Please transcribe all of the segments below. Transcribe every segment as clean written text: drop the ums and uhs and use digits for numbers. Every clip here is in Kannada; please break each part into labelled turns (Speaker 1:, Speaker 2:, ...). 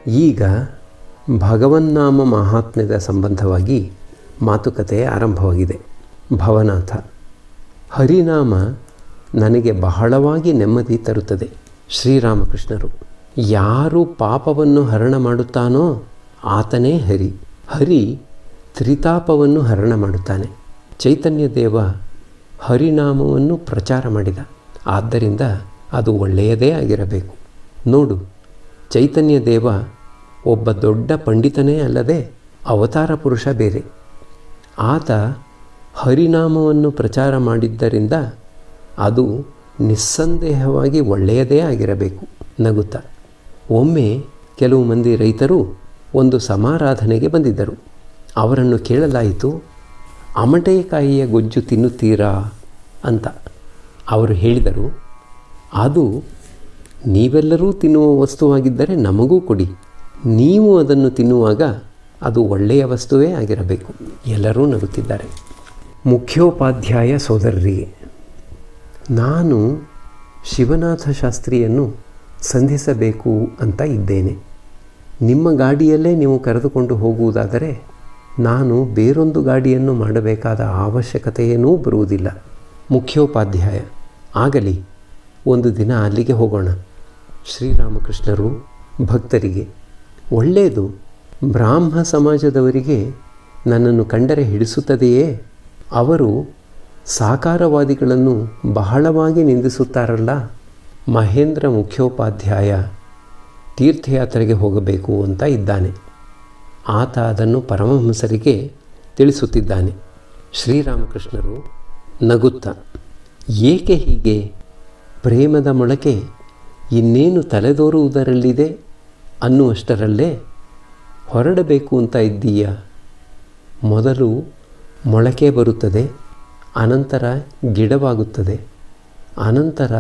Speaker 1: ಈಗ ಭಗವನ್ನಾಮ ಮಹಾತ್ಮ್ಯದ ಸಂಬಂಧವಾಗಿ ಮಾತುಕತೆ ಆರಂಭವಾಗಿದೆ. ಭವನಾಥ: ಹರಿನಾಮ ನನಗೆ ಬಹಳವಾಗಿ ನೆಮ್ಮದಿ ತರುತ್ತದೆ. ಶ್ರೀರಾಮಕೃಷ್ಣರು: ಯಾರು ಪಾಪವನ್ನು ಹರಣ ಮಾಡುತ್ತಾನೋ ಆತನೇ ಹರಿ. ಹರಿ ತ್ರಿತಾಪವನ್ನು ಹರಣ ಮಾಡುತ್ತಾನೆ. ಚೈತನ್ಯ ದೇವ ಹರಿನಾಮವನ್ನು ಪ್ರಚಾರ ಮಾಡಿದ, ಆದ್ದರಿಂದ ಅದು ಒಳ್ಳೆಯದೇ ಆಗಿರಬೇಕು. ನೋಡು, ಚೈತನ್ಯ ದೇವ ಒಬ್ಬ ದೊಡ್ಡ ಪಂಡಿತನೇ ಅಲ್ಲದೆ ಅವತಾರ ಪುರುಷ ಬೇರೆ. ಆತ ಹರಿನಾಮವನ್ನು ಪ್ರಚಾರ ಮಾಡಿದ್ದರಿಂದ ಅದು ನಿಸ್ಸಂದೇಹವಾಗಿ ಒಳ್ಳೆಯದೇ ಆಗಿರಬೇಕು. ನಗುತ್ತಾ: ಒಮ್ಮೆ ಕೆಲವು ಮಂದಿ ರೈತರು ಒಂದು ಸಮಾರಾಧನೆಗೆ ಬಂದಿದ್ದರು. ಅವರನ್ನು ಕೇಳಲಾಯಿತು, ಅಮಟೆಕಾಯಿಯ ಗೊಜ್ಜು ತಿನ್ನುತ್ತೀರಾ ಅಂತ. ಅವರು ಹೇಳಿದರು, ಅದು ನೀವೆಲ್ಲರೂ ತಿನ್ನುವ ವಸ್ತುವಾಗಿದ್ದರೆ ನಮಗೂ ಕೊಡಿ. ನೀವು ಅದನ್ನು ತಿನ್ನುವಾಗ ಅದು ಒಳ್ಳೆಯ ವಸ್ತುವೇ ಆಗಿರಬೇಕು. ಎಲ್ಲರೂ ನಗುತ್ತಿದ್ದಾರೆ. ಮುಖ್ಯೋಪಾಧ್ಯಾಯ ಸೋದರರಿಗೆ: ನಾನು ಶಿವನಾಥ ಶಾಸ್ತ್ರಿಯನ್ನು ಸಂಧಿಸಬೇಕು ಅಂತ ಇದ್ದೇನೆ. ನಿಮ್ಮ ಗಾಡಿಯಲ್ಲೇ ನೀವು ಕರೆದುಕೊಂಡು ಹೋಗುವುದಾದರೆ ನಾನು ಬೇರೊಂದು ಗಾಡಿಯನ್ನು ಮಾಡಬೇಕಾದ ಅವಶ್ಯಕತೆಯೇನೂ ಬರುವುದಿಲ್ಲ. ಮುಖ್ಯೋಪಾಧ್ಯಾಯ: ಆಗಲಿ, ಒಂದು ದಿನ ಅಲ್ಲಿಗೆ ಹೋಗೋಣ. ಶ್ರೀರಾಮಕೃಷ್ಣರು ಭಕ್ತರಿಗೆ: ಒಳ್ಳೆಯದು. ಬ್ರಾಹ್ಮ ಸಮಾಜದವರಿಗೆ ನನ್ನನ್ನು ಕಂಡರೆ ಹಿಡಿಸುತ್ತದೆಯೇ? ಅವರು ಸಾಕಾರವಾದಿಗಳನ್ನು ಬಹಳವಾಗಿ ನಿಂದಿಸುತ್ತಾರಲ್ಲ. ಮಹೇಂದ್ರ ಮುಖ್ಯೋಪಾಧ್ಯಾಯ ತೀರ್ಥಯಾತ್ರೆಗೆ ಹೋಗಬೇಕು ಅಂತ ಇದ್ದಾನೆ. ಆತ ಅದನ್ನು ಪರಮಹಂಸರಿಗೆ ತಿಳಿಸುತ್ತಿದ್ದಾನೆ. ಶ್ರೀರಾಮಕೃಷ್ಣರು ನಗುತ್ತಾ: ಏಕೆ ಹೀಗೆ? ಪ್ರೇಮದ ಮೊಳಕೆ ಇನ್ನೇನು ತಲೆದೋರುವುದರಲ್ಲಿದೆ ಅನ್ನುವಷ್ಟರಲ್ಲೇ ಹೊರಡಬೇಕು ಅಂತ ಇದ್ದೀಯಾ? ಮೊದಲು ಮೊಳಕೆ ಬರುತ್ತದೆ, ಅನಂತರ ಗಿಡವಾಗುತ್ತದೆ, ಅನಂತರ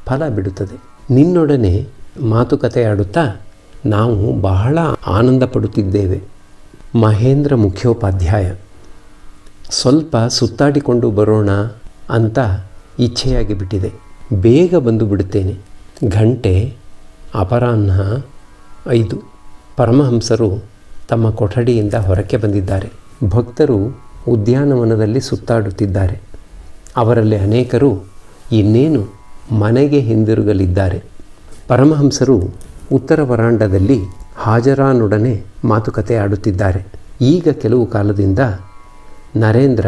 Speaker 1: ಫಲ ಬಿಡುತ್ತದೆ. ನಿನ್ನೊಡನೆ ಮಾತುಕತೆ ಆಡುತ್ತಾ ನಾವು ಬಹಳ ಆನಂದ ಪಡುತ್ತಿದ್ದೇವೆ. ಮಹೇಂದ್ರ ಮುಖ್ಯೋಪಾಧ್ಯಾಯ: ಸ್ವಲ್ಪ ಸುತ್ತಾಡಿಕೊಂಡು ಬರೋಣ ಅಂತ ಇಚ್ಛೆಯಾಗಿ ಬಿಟ್ಟಿದೆ. ಬೇಗ ಬಂದು ಬಿಡುತ್ತೇನೆ. ಗಂಟೆ ಅಪರಾಹ್ನ 5. ಪರಮಹಂಸರು ತಮ್ಮ ಕೊಠಡಿಯಿಂದ ಹೊರಕ್ಕೆ ಬಂದಿದ್ದಾರೆ. ಭಕ್ತರು ಉದ್ಯಾನವನದಲ್ಲಿ ಸುತ್ತಾಡುತ್ತಿದ್ದಾರೆ. ಅವರಲ್ಲಿ ಅನೇಕರು ಇನ್ನೇನು ಮನೆಗೆ ಹಿಂದಿರುಗಲಿದ್ದಾರೆ. ಪರಮಹಂಸರು ಉತ್ತರ ವರಾಂಡದಲ್ಲಿ ಹಾಜರಾನೊಡನೆ ಮಾತುಕತೆ ಆಡುತ್ತಿದ್ದಾರೆ. ಈಗ ಕೆಲವು ಕಾಲದಿಂದ ನರೇಂದ್ರ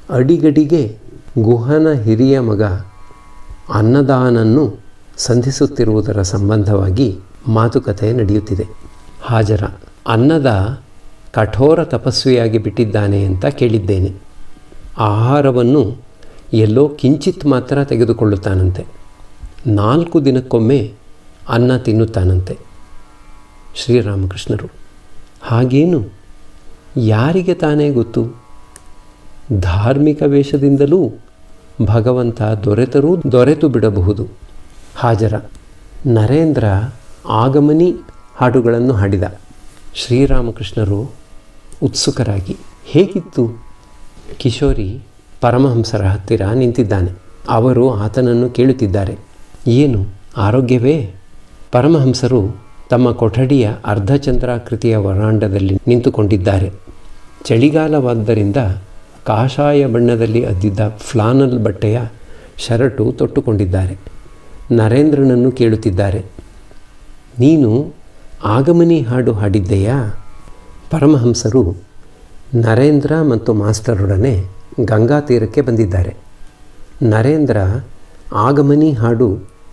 Speaker 1: ಅಡಿಗಡಿಗೆ ಗುಹನ ಹಿರಿಯ ಮಗ ಅನ್ನದಾನನ್ನು ಸಂಧಿಸುತ್ತಿರುವುದರ ಸಂಬಂಧವಾಗಿ ಮಾತುಕತೆ ನಡೆಯುತ್ತಿದೆ. ಹಾಜರ: ಅನ್ನದ ಕಠೋರ ತಪಸ್ವಿಯಾಗಿ ಬಿಟ್ಟಿದ್ದಾನೆ ಅಂತ ಕೇಳಿದ್ದೇನೆ. ಆಹಾರವನ್ನು ಎಲ್ಲೋ ಕಿಂಚಿತ್ ಮಾತ್ರ ತೆಗೆದುಕೊಳ್ಳುತ್ತಾನಂತೆ. 4 ದಿನಕ್ಕೊಮ್ಮೆ ಅನ್ನ ತಿನ್ನುತ್ತಾನಂತೆ. ಶ್ರೀರಾಮಕೃಷ್ಣರು: ಹಾಗೇನು? ಯಾರಿಗೆ ತಾನೇ ಗೊತ್ತು? ಧಾರ್ಮಿಕ ವೇಷದಿಂದಲೂ ಭಗವಂತ ದೊರೆತು ಬಿಡಬಹುದು. ಹಾಜರ: ನರೇಂದ್ರ ಆಗಮನಿ ಹಾಡುಗಳನ್ನು ಹಾಡಿದ. ಶ್ರೀರಾಮಕೃಷ್ಣರು ಉತ್ಸುಕರಾಗಿ: ಹೇಗಿತ್ತು? ಕಿಶೋರಿ ಪರಮಹಂಸರ ಹತ್ತಿರ ನಿಂತಿದ್ದಾನೆ. ಅವರು ಆತನನ್ನು ಕೇಳುತ್ತಿದ್ದಾರೆ. ಏನು, ಆರೋಗ್ಯವೇ? ಪರಮಹಂಸರು ತಮ್ಮ ಕೊಠಡಿಯ ಅರ್ಧಚಂದ್ರಾಕೃತಿಯ ವರಾಂಡದಲ್ಲಿ ನಿಂತುಕೊಂಡಿದ್ದಾರೆ. ಚಳಿಗಾಲವಾದ್ದರಿಂದ ಕಾಷಾಯ ಬಣ್ಣದಲ್ಲಿ ಅದ್ದಿದ್ದ ಫ್ಲಾನಲ್ ಬಟ್ಟೆಯ ಶರ್ಟು ತೊಟ್ಟುಕೊಂಡಿದ್ದಾರೆ. ನರೇಂದ್ರನನ್ನು ಕೇಳುತ್ತಿದ್ದಾರೆ. ನೀನು ಆಗಮನಿ ಹಾಡು ಹಾಡಿದ್ದೆಯಾ? ಪರಮಹಂಸರು ನರೇಂದ್ರ ಮತ್ತು ಮಾಸ್ಟರೊಡನೆ ಗಂಗಾ ತೀರಕ್ಕೆ ಬಂದಿದ್ದಾರೆ. ನರೇಂದ್ರ ಆಗಮನಿ ಹಾಡು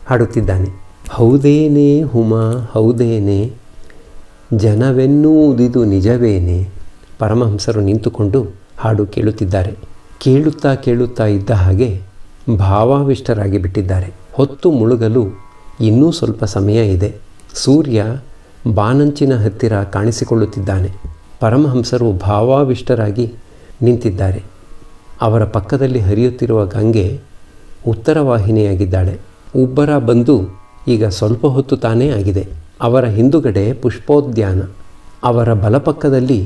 Speaker 1: ಹಾಡುತ್ತಿದ್ದಾನೆ. ಹೌದೇನೆ ಹುಮಾ ಹೌದೇನೆ, ಜನವೆನ್ನುವುದಿದು ನಿಜವೇನೆ. ಪರಮಹಂಸರು ನಿಂತುಕೊಂಡು ಹಾಡು ಕೇಳುತ್ತಿದ್ದಾರೆ. ಕೇಳುತ್ತಾ ಇದ್ದ ಹಾಗೆ ಭಾವಾವಿಷ್ಟರಾಗಿ ಬಿಟ್ಟಿದ್ದಾರೆ. ಹೊತ್ತು ಮುಳುಗಲು ಇನ್ನೂ ಸ್ವಲ್ಪ ಸಮಯ ಇದೆ. ಸೂರ್ಯ ಬಾನಂಚಿನ ಹತ್ತಿರ ಕಾಣಿಸಿಕೊಳ್ಳುತ್ತಿದ್ದಾನೆ. ಪರಮಹಂಸರು ಭಾವಾವಿಷ್ಟರಾಗಿ ನಿಂತಿದ್ದಾರೆ. ಅವರ ಪಕ್ಕದಲ್ಲಿ ಹರಿಯುತ್ತಿರುವ ಗಂಗೆ ಉತ್ತರವಾಹಿನಿಯಾಗಿದ್ದಾಳೆ. ಉಬ್ಬರ ಬಂದು ಈಗ ಸ್ವಲ್ಪ ಹೊತ್ತು ತಾನೇ ಆಗಿದೆ. ಅವರ ಹಿಂದುಗಡೆ ಪುಷ್ಪೋದ್ಯಾನ, ಅವರ ಬಲಪಕ್ಕದಲ್ಲಿ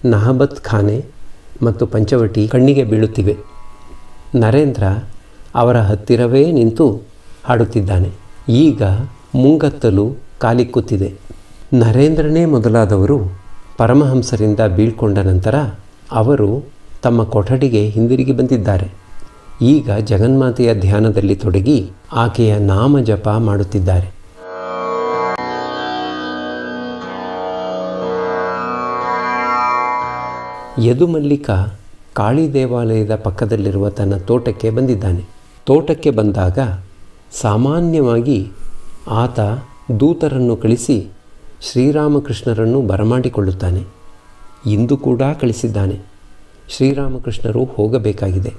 Speaker 1: ನಹಬತ್ ಖಾನೆ ಮತ್ತು ಪಂಚವಟಿ ಕಣ್ಣಿಗೆ ಬೀಳುತ್ತಿವೆ. ನರೇಂದ್ರ ಅವರ ಹತ್ತಿರವೇ ನಿಂತು ಹಾಡುತ್ತಿದ್ದಾನೆ. ಈಗ ಮುಂಗತ್ತಲು ಕಾಲಿಕ್ಕುತ್ತಿದೆ. ನರೇಂದ್ರನೇ ಮೊದಲಾದವರು ಪರಮಹಂಸರಿಂದ ಬೀಳ್ಕೊಂಡ ನಂತರ ಅವರು ತಮ್ಮ ಕೊಠಡಿಗೆ ಹಿಂದಿರುಗಿ ಬಂದಿದ್ದಾರೆ. ಈಗ ಜಗನ್ಮಾತೆಯ ಧ್ಯಾನದಲ್ಲಿ ತೊಡಗಿ ಆಕೆಯ ನಾಮ ಜಪ ಮಾಡುತ್ತಿದ್ದಾರೆ. ಯದುಮಲ್ಲಿಕ ಕಾಳಿ ದೇವಾಲಯದ ಪಕ್ಕದಲ್ಲಿರುವ ತನ್ನ ತೋಟಕ್ಕೆ ಬಂದಿದ್ದಾನೆ. ತೋಟಕ್ಕೆ ಬಂದಾಗ ಸಾಮಾನ್ಯವಾಗಿ ಆತ ದೂತರನ್ನು ಕಳಿಸಿ ಶ್ರೀರಾಮಕೃಷ್ಣರನ್ನು ಬರಮಾಡಿಕೊಳ್ಳುತ್ತಾನೆ. ಇಂದು ಕೂಡ ಕಳಿಸಿದ್ದಾನೆ. ಶ್ರೀರಾಮಕೃಷ್ಣರು ಹೋಗಬೇಕಾಗಿದೆ.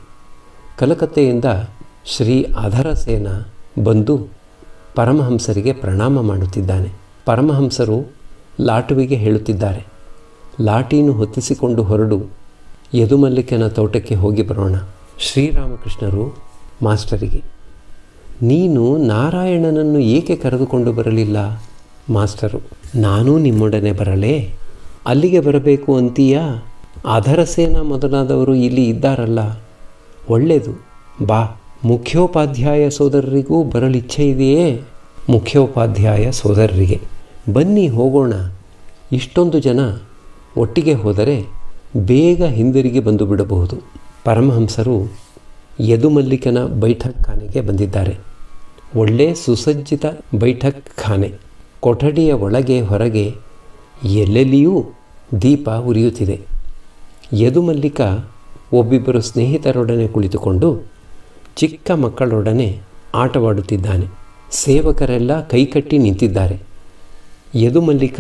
Speaker 1: ಕಲಕತ್ತೆಯಿಂದ ಶ್ರೀ ಅಧರಸೇನ ಬಂದು ಪರಮಹಂಸರಿಗೆ ಪ್ರಣಾಮ ಮಾಡುತ್ತಿದ್ದಾನೆ. ಪರಮಹಂಸರು ಲಾಟುವಿಗೆ ಹೇಳುತ್ತಿದ್ದಾರೆ, ಲಾಟೀನು ಹೊತ್ತಿಸಿಕೊಂಡು ಹೊರಡು, ಯದುಮಲ್ಲಿಕನ ತೋಟಕ್ಕೆ ಹೋಗಿ ಬರೋಣ. ಶ್ರೀರಾಮಕೃಷ್ಣರು ಮಾಸ್ಟರಿಗೆ, ನೀನು ನಾರಾಯಣನನ್ನು ಏಕೆ ಕರೆದುಕೊಂಡು ಬರಲಿಲ್ಲ? ಮಾಸ್ಟರು, ನಾನೂ ನಿಮ್ಮೊಡನೆ ಬರಲೇ? ಅಲ್ಲಿಗೆ ಬರಬೇಕು ಅಂತೀಯಾ? ಅಧರಸೇನ ಮೊದಲಾದವರು ಇಲ್ಲಿ ಇದ್ದಾರಲ್ಲ, ಒಳ್ಳೆಯದು, ಬಾ. ಮುಖ್ಯೋಪಾಧ್ಯಾಯ ಸೋದರರಿಗೂ ಬರಲಿಚ್ಛೆ ಇದೆಯೇ? ಮುಖ್ಯೋಪಾಧ್ಯಾಯ ಸೋದರರಿಗೆ, ಬನ್ನಿ ಹೋಗೋಣ. ಇಷ್ಟೊಂದು ಜನ ಒಟ್ಟಿಗೆ ಹೋದರೆ ಬೇಗ ಹಿಂದಿರುಗಿ ಬಂದು ಬಿಡಬಹುದು. ಪರಮಹಂಸರು ಯದುಮಲ್ಲಿಕನ ಬೈಠಕ್ ಖಾನೆಗೆ ಬಂದಿದ್ದಾರೆ. ಒಳ್ಳೆ ಸುಸಜ್ಜಿತ ಬೈಠಕ್ ಖಾನೆ. ಕೊಠಡಿಯ ಒಳಗೆ ಹೊರಗೆ ಎಲ್ಲೆಲ್ಲಿಯೂ ದೀಪ ಉರಿಯುತ್ತಿದೆ. ಯದುಮಲ್ಲಿಕ ಒಬ್ಬಿಬ್ಬರು ಸ್ನೇಹಿತರೊಡನೆ ಕುಳಿತುಕೊಂಡು ಚಿಕ್ಕ ಮಕ್ಕಳೊಡನೆ ಆಟವಾಡುತ್ತಿದ್ದಾನೆ. ಸೇವಕರೆಲ್ಲ ಕೈಕಟ್ಟಿ ನಿಂತಿದ್ದಾರೆ. ಯದುಮಲ್ಲಿಕ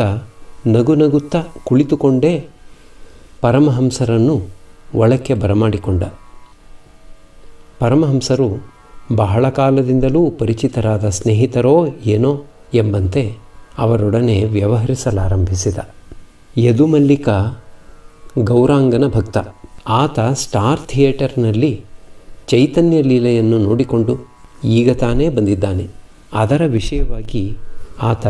Speaker 1: ನಗುನಗುತ್ತಾ ಕುಳಿತುಕೊಂಡೇ ಪರಮಹಂಸರನ್ನು ಒಳಕ್ಕೆ ಬರಮಾಡಿಕೊಂಡ. ಪರಮಹಂಸರು ಬಹಳ ಕಾಲದಿಂದಲೂ ಪರಿಚಿತರಾದ ಸ್ನೇಹಿತರೋ ಏನೋ ಎಂಬಂತೆ ಅವರೊಡನೆ ವ್ಯವಹರಿಸಲಾರಂಭಿಸಿದ. ಯದುಮಲ್ಲಿಕ ಗೌರಾಂಗನ ಭಕ್ತ. ಆತ ಸ್ಟಾರ್ ಥಿಯೇಟರ್ನಲ್ಲಿ ಚೈತನ್ಯ ಲೀಲೆಯನ್ನು ನೋಡಿಕೊಂಡು ಈಗ ತಾನೇ ಬಂದಿದ್ದಾನೆ. ಅದರ ವಿಷಯವಾಗಿ ಆತ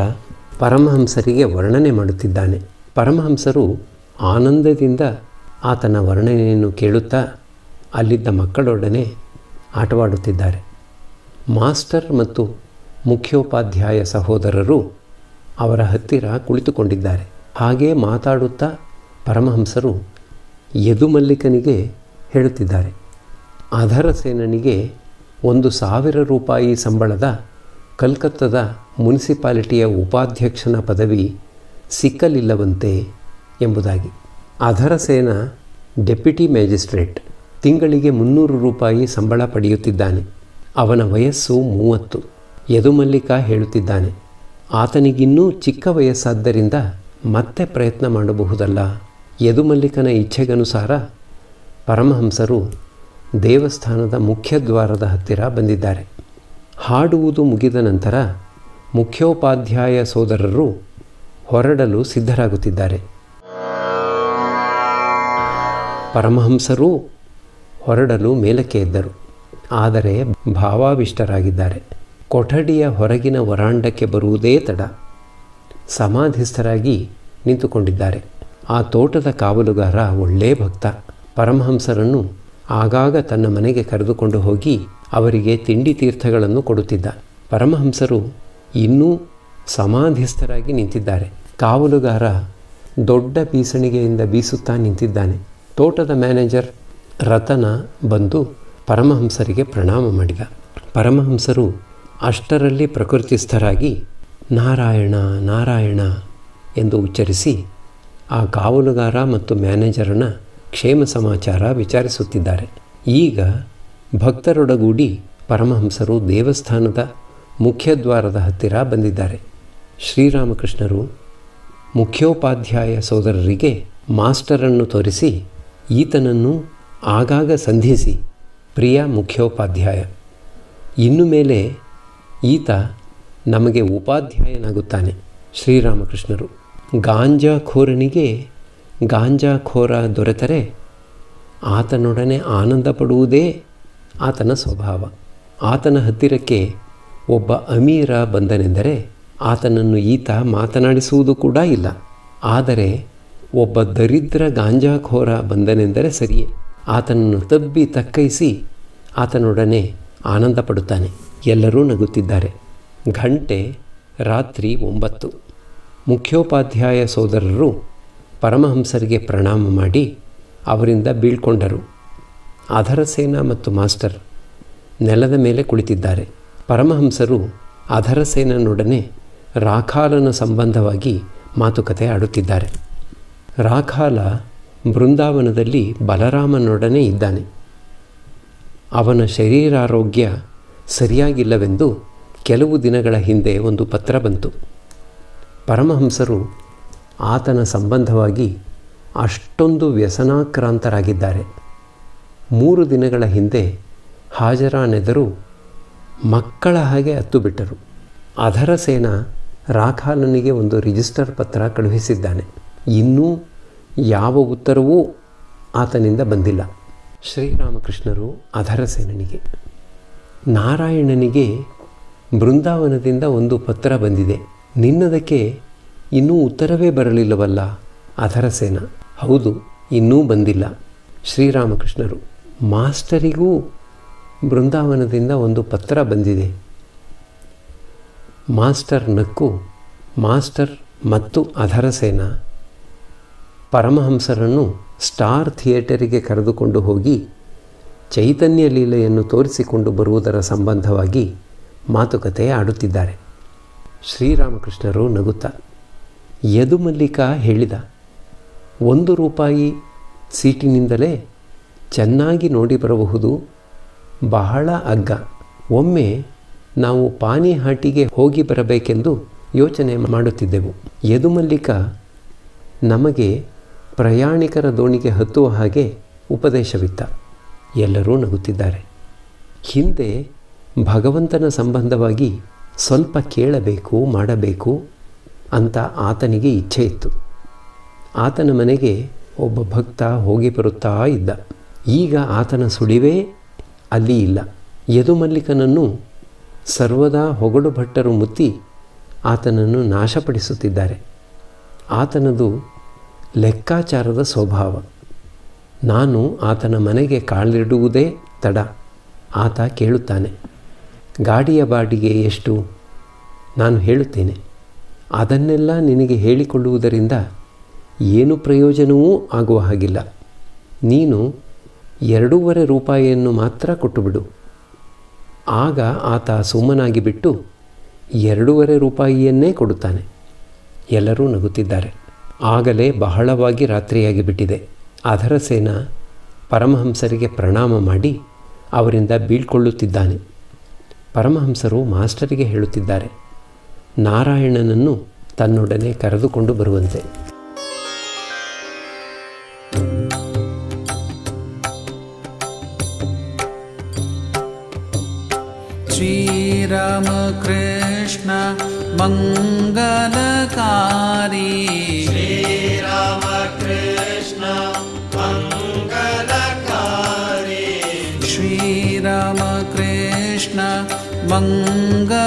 Speaker 1: ಪರಮಹಂಸರಿಗೆ ವರ್ಣನೆ ಮಾಡುತ್ತಿದ್ದಾನೆ. ಪರಮಹಂಸರು ಆನಂದದಿಂದ ಆತನ ವರ್ಣನೆಯನ್ನು ಕೇಳುತ್ತಾ ಅಲ್ಲಿದ್ದ ಮಕ್ಕಳೊಡನೆ ಆಟವಾಡುತ್ತಿದ್ದಾರೆ. ಮಾಸ್ಟರ್ ಮತ್ತು ಮುಖ್ಯೋಪಾಧ್ಯಾಯ ಸಹೋದರರು ಅವರ ಹತ್ತಿರ ಕುಳಿತುಕೊಂಡಿದ್ದಾರೆ. ಹಾಗೇ ಮಾತಾಡುತ್ತಾ ಪರಮಹಂಸರು ಯದುಮಲ್ಲಿಕನಿಗೆ ಹೇಳುತ್ತಿದ್ದಾರೆ, ಅಧರಸೇನನಿಗೆ 1,000 ರೂಪಾಯಿ ಸಂಬಳದ ಕಲ್ಕತ್ತದ ಮುನ್ಸಿಪಾಲಿಟಿಯ ಉಪಾಧ್ಯಕ್ಷನ ಪದವಿ ಸಿಕ್ಕಲಿಲ್ಲವಂತೆ ಎಂಬುದಾಗಿ. ಅಧರಸೇನ ಡೆಪ್ಯೂಟಿ ಮ್ಯಾಜಿಸ್ಟ್ರೇಟ್, ತಿಂಗಳಿಗೆ 300 ರೂಪಾಯಿ ಸಂಬಳ ಪಡೆಯುತ್ತಿದ್ದಾನೆ. ಅವನ ವಯಸ್ಸು 30. ಯದುಮಲ್ಲಿಕ ಹೇಳುತ್ತಿದ್ದಾನೆ, ಆತನಿಗಿನ್ನೂ ಚಿಕ್ಕ ವಯಸ್ಸಾದ್ದರಿಂದ ಮತ್ತೆ ಪ್ರಯತ್ನ ಮಾಡಬಹುದಲ್ಲ. ಯದುಮಲ್ಲಿಕನ ಇಚ್ಛೆಗನುಸಾರ ಪರಮಹಂಸರು ದೇವಸ್ಥಾನದ ಮುಖ್ಯ ದ್ವಾರದ ಹತ್ತಿರ ಬಂದಿದ್ದಾರೆ. ಹಾಡುವುದು ಮುಗಿದ ನಂತರ ಮುಖ್ಯೋಪಾಧ್ಯಾಯ ಸೋದರರು ಹೊರಡಲು ಸಿದ್ಧರಾಗುತ್ತಿದ್ದಾರೆ. ಪರಮಹಂಸರೂ ಹೊರಡಲು ಮೇಲಕ್ಕೆ ಎದ್ದರು. ಆದರೆ ಭಾವಾವಿಷ್ಟರಾಗಿದ್ದಾರೆ. ಕೊಠಡಿಯ ಹೊರಗಿನ ವರಾಂಡಕ್ಕೆ ಬರುವುದೇ ತಡ. ಸಮಾಧಿಸ್ಥರಾಗಿ ನಿಂತುಕೊಂಡಿದ್ದಾರೆ. ಆ ತೋಟದ ಕಾವಲುಗಾರ ಒಳ್ಳೆ ಭಕ್ತ. ಪರಮಹಂಸರನ್ನು ಆಗಾಗ ತನ್ನ ಮನೆಗೆ ಕರೆದುಕೊಂಡು ಹೋಗಿ ಅವರಿಗೆ ತಿಂಡಿ ತೀರ್ಥಗಳನ್ನು ಕೊಡುತ್ತಿದ್ದ. ಪರಮಹಂಸರು ಇನ್ನೂ ಸಮಾಧಿಸ್ಥರಾಗಿ ನಿಂತಿದ್ದಾರೆ. ಕಾವಲುಗಾರ ದೊಡ್ಡ ಬೀಸಣಿಗೆಯಿಂದ ಬೀಸುತ್ತಾ ನಿಂತಿದ್ದಾನೆ. ತೋಟದ ಮ್ಯಾನೇಜರ್ ರತನ ಬಂದು ಪರಮಹಂಸರಿಗೆ ಪ್ರಣಾಮ ಮಾಡಿದ. ಪರಮಹಂಸರು ಅಷ್ಟರಲ್ಲಿ ಪ್ರಕೃತಿಸ್ಥರಾಗಿ ನಾರಾಯಣ ನಾರಾಯಣ ಎಂದು ಉಚ್ಚರಿಸಿ ಆ ಕಾವಲುಗಾರ ಮತ್ತು ಮ್ಯಾನೇಜರನ ಕ್ಷೇಮ ಸಮಾಚಾರ ವಿಚಾರಿಸುತ್ತಿದ್ದಾರೆ. ಈಗ ಭಕ್ತರೊಡಗೂಡಿ ಪರಮಹಂಸರು ದೇವಸ್ಥಾನದ ಮುಖ್ಯದ್ವಾರದ ಹತ್ತಿರ ಬಂದಿದ್ದಾರೆ. ಶ್ರೀರಾಮಕೃಷ್ಣರು ಮುಖ್ಯೋಪಾಧ್ಯಾಯ ಸೋದರರಿಗೆ ಮಾಸ್ಟರನ್ನು ತೋರಿಸಿ, ಈತನನ್ನು ಆಗಾಗ ಸಂಧಿಸಿ, ಪ್ರಿಯ ಮುಖ್ಯೋಪಾಧ್ಯಾಯ, ಇನ್ನು ಮೇಲೆ ಈತ ನಮಗೆ ಉಪಾಧ್ಯಾಯನಾಗುತ್ತಾನೆ. ಶ್ರೀರಾಮಕೃಷ್ಣರು, ಗಾಂಜಾಖೋರನಿಗೆ ಗಾಂಜಾಖೋರ ದೊರೆತರೆ ಆತನೊಡನೆ ಆನಂದ ಪಡುವುದೇ ಆತನ ಸ್ವಭಾವ. ಆತನ ಹತ್ತಿರಕ್ಕೆ ಒಬ್ಬ ಅಮೀರ ಬಂದನೆಂದರೆ ಆತನನ್ನು ಈತ ಮಾತನಾಡಿಸುವುದು ಕೂಡ ಇಲ್ಲ. ಆದರೆ ಒಬ್ಬ ದರಿದ್ರ ಗಾಂಜಾಖೋರ ಬಂದನೆಂದರೆ ಸರಿಯೇ, ಆತನನ್ನು ತಬ್ಬಿ ತಕ್ಕೈಸಿ ಆತನೊಡನೆ ಆನಂದ ಪಡುತ್ತಾನೆ. ಎಲ್ಲರೂ ನಗುತ್ತಿದ್ದಾರೆ. ಗಂಟೆ ರಾತ್ರಿ 9. ಮುಖ್ಯೋಪಾಧ್ಯಾಯ ಸೋದರರು ಪರಮಹಂಸರಿಗೆ ಪ್ರಣಾಮ ಮಾಡಿ ಅವರಿಂದ ಬೀಳ್ಕೊಂಡರು. ಅಧರಸೇನ ಮತ್ತು ಮಾಸ್ಟರ್ ನೆಲದ ಮೇಲೆ ಕುಳಿತಿದ್ದಾರೆ. ಪರಮಹಂಸರು ಅಧರಸೇನನೊಡನೆ ರಾಖಾಲನ ಸಂಬಂಧವಾಗಿ ಮಾತುಕತೆ ಆಡುತ್ತಿದ್ದಾರೆ. ರಾಖಾಲ ಬೃಂದಾವನದಲ್ಲಿ ಬಲರಾಮನೊಡನೆ ಇದ್ದಾನೆ. ಅವನ ಶರೀರಾರೋಗ್ಯ ಸರಿಯಾಗಿಲ್ಲವೆಂದು ಕೆಲವು ದಿನಗಳ ಹಿಂದೆ ಒಂದು ಪತ್ರ ಬಂತು. ಪರಮಹಂಸರು ಆತನ ಸಂಬಂಧವಾಗಿ ಅಷ್ಟೊಂದು ವ್ಯಸನಾಕ್ರಾಂತರಾಗಿದ್ದಾರೆ. 3 ದಿನಗಳ ಹಿಂದೆ ಹಾಜರಾನೆದರು ಮಕ್ಕಳ ಹಾಗೆ ಅತ್ತು ಬಿಟ್ಟರು. ಅಧರಸೇನ ರಾಖಾಲನಿಗೆ ಒಂದು ರಿಜಿಸ್ಟರ್ ಪತ್ರ ಕಳುಹಿಸಿದ್ದಾನೆ. ಇನ್ನೂ ಯಾವ ಉತ್ತರವೂ ಆತನಿಂದ ಬಂದಿಲ್ಲ. ಶ್ರೀರಾಮಕೃಷ್ಣರು ಅಧರಸೇನನಿಗೆ, ನಾರಾಯಣನಿಗೆ ಬೃಂದಾವನದಿಂದ ಒಂದು ಪತ್ರ ಬಂದಿದೆ, ನಿನ್ನದಕ್ಕೆ ಇನ್ನೂ ಉತ್ತರವೇ ಬರಲಿಲ್ಲವಲ್ಲ? ಅಧರಸೇನ, ಹೌದು, ಇನ್ನೂ ಬಂದಿಲ್ಲ. ಶ್ರೀರಾಮಕೃಷ್ಣರು, ಮಾಸ್ಟರಿಗೂ ಬೃಂದಾವನದಿಂದ ಒಂದು ಪತ್ರ ಬಂದಿದೆ. ಮಾಸ್ಟರ್ ನಕ್ಕು ಮಾಸ್ಟರ್ ಮತ್ತು ಅಧರಸೇನ ಪರಮಹಂಸರನ್ನು ಸ್ಟಾರ್ ಥಿಯೇಟರಿಗೆ ಕರೆದುಕೊಂಡು ಹೋಗಿ ಚೈತನ್ಯ ಲೀಲೆಯನ್ನು ತೋರಿಸಿಕೊಂಡು ಬರುವುದರ ಸಂಬಂಧವಾಗಿ ಮಾತುಕತೆ ಆಡುತ್ತಿದ್ದಾರೆ. ಶ್ರೀರಾಮಕೃಷ್ಣರು ನಗುತ್ತಾ, ಯದುಮಲ್ಲಿಕ ಹೇಳಿದ, 1 ರೂಪಾಯಿ ಸೀಟಿನಿಂದಲೇ ಚೆನ್ನಾಗಿ ನೋಡಿ ಬರಬಹುದು, ಬಹಳ ಅಗ್ಗ. ಒಮ್ಮೆ ನಾವು ಪಾನಿಹಾಟಿಗೆ ಹೋಗಿ ಬರಬೇಕೆಂದು ಯೋಚನೆ ಮಾಡುತ್ತಿದ್ದೆವು. ಯದುಮಲ್ಲಿಕ ನಮಗೆ ಪ್ರಯಾಣಿಕರ ದೋಣಿಗೆ ಹತ್ತುವ ಹಾಗೆ ಉಪದೇಶವಿತ್ತ. ಎಲ್ಲರೂ ನಗುತ್ತಿದ್ದಾರೆ. ಹಿಂದೆ ಭಗವಂತನ ಸಂಬಂಧವಾಗಿ ಸ್ವಲ್ಪ ಕೇಳಬೇಕು, ಮಾಡಬೇಕು ಅಂತ ಆತನಿಗೆ ಇಚ್ಛೆ ಇತ್ತು. ಆತನ ಮನೆಗೆ ಒಬ್ಬ ಭಕ್ತ ಹೋಗಿ ಬರುತ್ತಾ ಇದ್ದ. ಈಗ ಆತನ ಸುಳಿವೇ ಅಲ್ಲಿ ಇಲ್ಲ. ಯದುಮಲ್ಲಿಕನನ್ನು ಸರ್ವದಾ ಹೊಗಳು ಭಟ್ಟರು ಮುತ್ತಿ ಆತನನ್ನು ನಾಶಪಡಿಸುತ್ತಿದ್ದಾರೆ. ಆತನದು ಲೆಕ್ಕಾಚಾರದ ಸ್ವಭಾವ. ನಾನು ಆತನ ಮನೆಗೆ ಕಾಲಿಡುವುದೇ ತಡ. ಆತ ಕೇಳುತ್ತಾನೆ, ಗಾಡಿಯ ಬಾಡಿಗೆ ಎಷ್ಟು? ನಾನು ಹೇಳುತ್ತೇನೆ, ಅದನ್ನೆಲ್ಲ ನಿನಗೆ ಹೇಳಿಕೊಳ್ಳುವುದರಿಂದ ಏನು ಪ್ರಯೋಜನವೂ ಆಗುವ ಹಾಗಿಲ್ಲ. ನೀನು 2.5 ರೂಪಾಯಿಯನ್ನು ಮಾತ್ರ ಕೊಟ್ಟುಬಿಡು. ಆಗ ಆತ ಸುಮ್ಮನಾಗಿ ಬಿಟ್ಟು 2.5 ರೂಪಾಯಿಯನ್ನೇ ಕೊಡುತ್ತಾನೆ. ಎಲ್ಲರೂ ನಗುತ್ತಿದ್ದಾರೆ. ಆಗಲೇ ಬಹಳವಾಗಿ ರಾತ್ರಿಯಾಗಿ ಬಿಟ್ಟಿದೆ. ಅಧರಸೇನ ಪರಮಹಂಸರಿಗೆ ಪ್ರಣಾಮ ಮಾಡಿ ಅವರಿಂದ ಬೀಳ್ಕೊಳ್ಳುತ್ತಿದ್ದಾನೆ. ಪರಮಹಂಸರು ಮಾಸ್ಟರಿಗೆ ಹೇಳುತ್ತಿದ್ದಾರೆ, ನಾರಾಯಣನನ್ನು ತನ್ನೊಡನೆ ಕರೆದುಕೊಂಡು ಬರುವಂತೆ.
Speaker 2: ಶ್ರೀರಾಮ ಕೃಷ್ಣ ಮಂಗಲಕಾರಿ,
Speaker 3: ಶ್ರೀರಾಮ ಕೃಷ್ಣ ಮಂಗಲಕಾರಿ,
Speaker 2: ಶ್ರೀರಾಮ ಕೃಷ್ಣ ಮಂಗಲಕಾರಿ,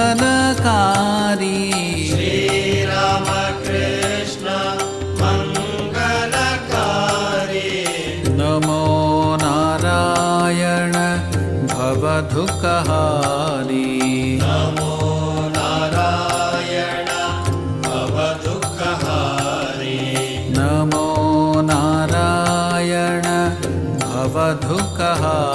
Speaker 3: ಶ್ರೀರಾಮ ಕೃಷ್ಣ ಮಂಗಲಕಾರಿ.
Speaker 2: ನಮೋ ನಾರಾಯಣ ಭವದುಃಖಹಾರಿ,
Speaker 3: ನಮೋ ನಾರಾಯಣ ಭವದುಃಖಹಾರಿ,
Speaker 2: ನಮೋ ನಾರಾಯಣ ಭವದುಃಖಹಾರಿ.